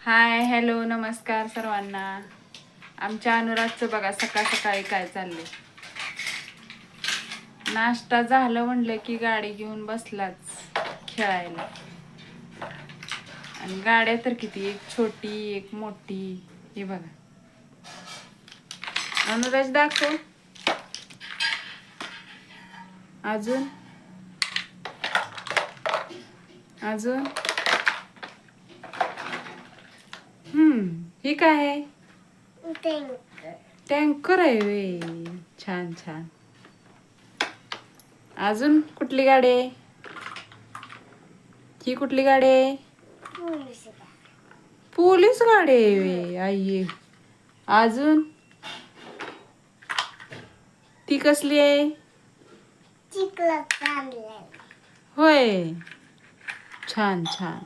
Hi hello नमस्कार सर्वांना. आमच्या अनुरागचं बघा सकाळ सकाळी काय चाललंय. नाश्ता झालं म्हणलं की गाडी घेऊन बसलाच खेळायला. आणि गाड्या तर किती, एक छोटी एक मोठी. हे बघा अनुराज दाखव. अजून अजून ही काय आहे? टँकर आहे वे. छान छान. अजून कुठली गाडी आहे? ही कुठली गाडी आहे? पोलीस गाडी आहे वे. आई अजून ती कसली आहे? होय, छान छान.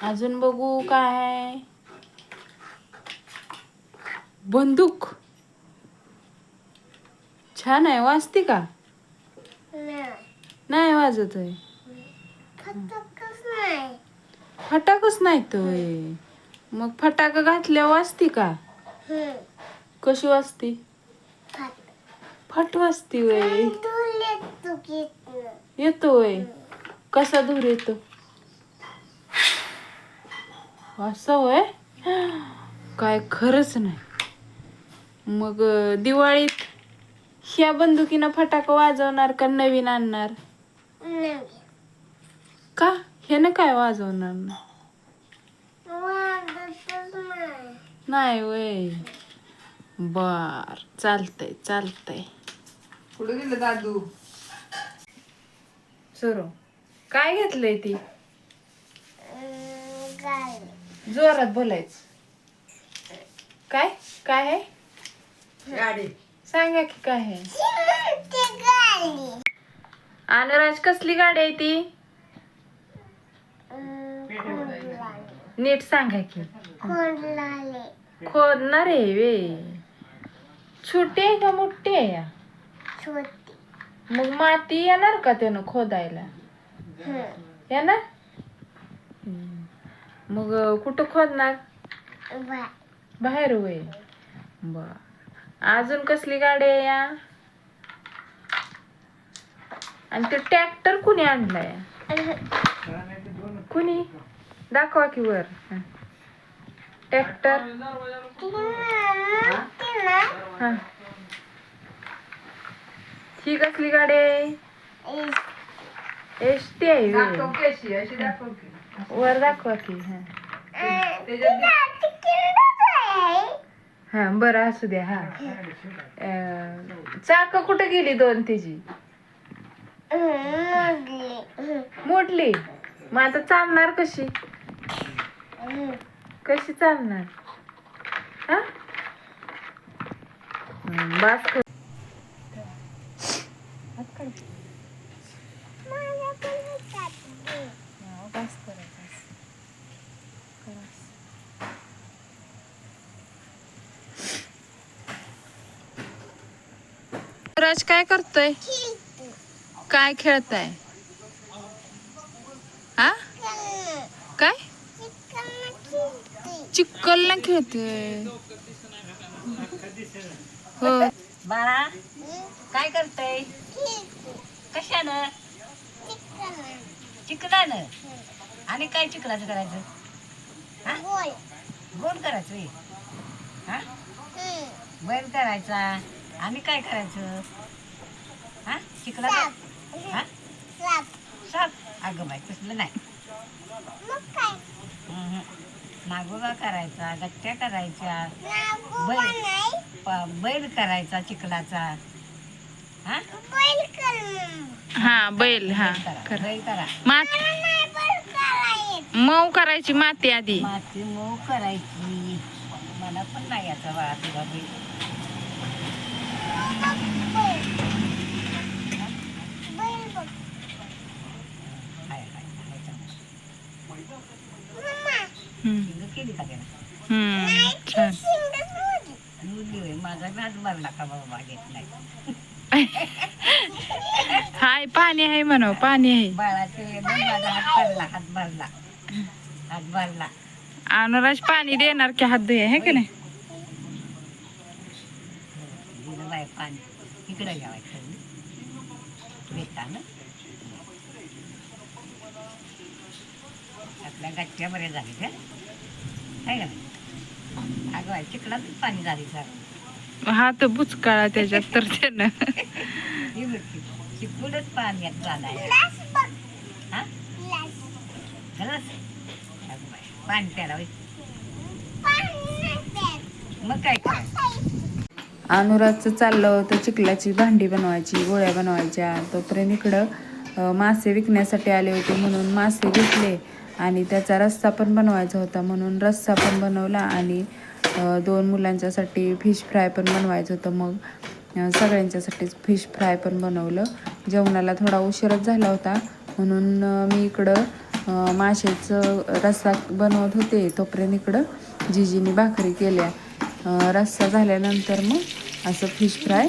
अजून बघू काय आहे. बंदूक छान आहे. वाजती का? नाही वाजत होय. फटाकच नाही तोय. मग फटाका घातल्या वाजती का? कशी वाजती? फट वाजती वय. येतोय. कसा धूर येतो? असं होय. काय खरंच नाही. मग दिवाळीत ह्या बंदुकीनं फटाका वाजवणार का नवीन आणणार? का ह्यानं काय वाजवणार नाही वय. बर चालतंय चालतंय. कुठे गेलं दादू? सुरू काय घेतलंय ती? जोरात बोलायचं. काय काय आहे? गाडी. सांगा की काय आहे? अनुराज कसली गाडी आहे ती? नीट सांगा की. खोदणार आहे वे. छोटी आहे का मोठी आहे? मग माती येणार का त्यानं खोदायला? येणार. मग कुठं खोदणार? बाहेर होय. बर अजून कसली गाडी आहे या? आणि ते ट्रॅक्टर कुणी आणलाय? कुणी दाखवा की वर. ट्रॅक्टर हा. ही कसली गाडी आहे? एसटी आहे दाखव की अशी अशी दाखव की. वर दाखवा की. हा बरं असू द्या. हा चाक कुठे गेली दोन तिची? मोडली. मग आता चालणार कशी? कशी चालणार? हा बास कर. राज काय करतोय? काय खेळताय? हा काय? चिक्कल ना खेळतोय. हो. बाळा काय करतय? कशानं? चिकलानं. आणि काय चिखलाचं करायचं? हा? गोल करायचं होय. हा बैल करायचा. आणि काय करायचं? हा चिखलाचं. हा साप. अगं बाई तसलं नाही. नागोबा करायचा, गट्ट्या करायच्या, बैल करायचा चिखलाचा. हा हा बैल. हा बैल करा. मऊ करायची माती आधी. माती मऊ करायची. मला पण नाही याचा बाळा तुझा बैल. केली का त्याला? छान. माझा मी हात भरला का बाबा घेत नाही. हाय पाणी आहे म्हणा. पाणी आहे. बाळाचे माझा हात भरला. हात भरला. अनुराज पाणी देणार की हात धुया हे का नाही. दिलं बाय पाणी इकडे घ्यावायचं येताना आपल्या गच्च्या बरे झाले का आहे का नाही. अगं चिखलात पाणी झाली सर. हात बुचकाळा त्याच्यात तर त्यानं ही गोष्टी चिपळूणच पाण्यात झालाय. हा खरंच अगं बाई पाणी प्यायला होय. मग काय करायचं. अनुराजचं चाललं होतं चिखलाची भांडी बनवायची, गोळ्या बनवायच्या. तोपर्यंत इकडं मासे विकण्यासाठी आले होते म्हणून मासे घेतले आणि त्याचा रस्सा पण बनवायचा होता म्हणून रस्सा पण बनवला आणि 2 मुलांच्यासाठी फिश फ्राय पण बनवायचं होतं. मग सगळ्यांच्यासाठीच फिश फ्राय पण बनवलं. जेवणाला थोडा उशीरच झाला होता म्हणून मी इकडं माशाचं रस्सा बनवत होते. तोपर्यंत इकडं जिजीने भाकरी केल्या. रस्सा झाल्यानंतर मग असं फिश फ्राय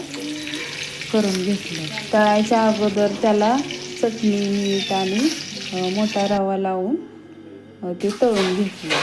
करून घेतलं. तळायच्या अगोदर त्याला चटणी मीठ आणि मोठा रवा लावून ते तळून घेतलं.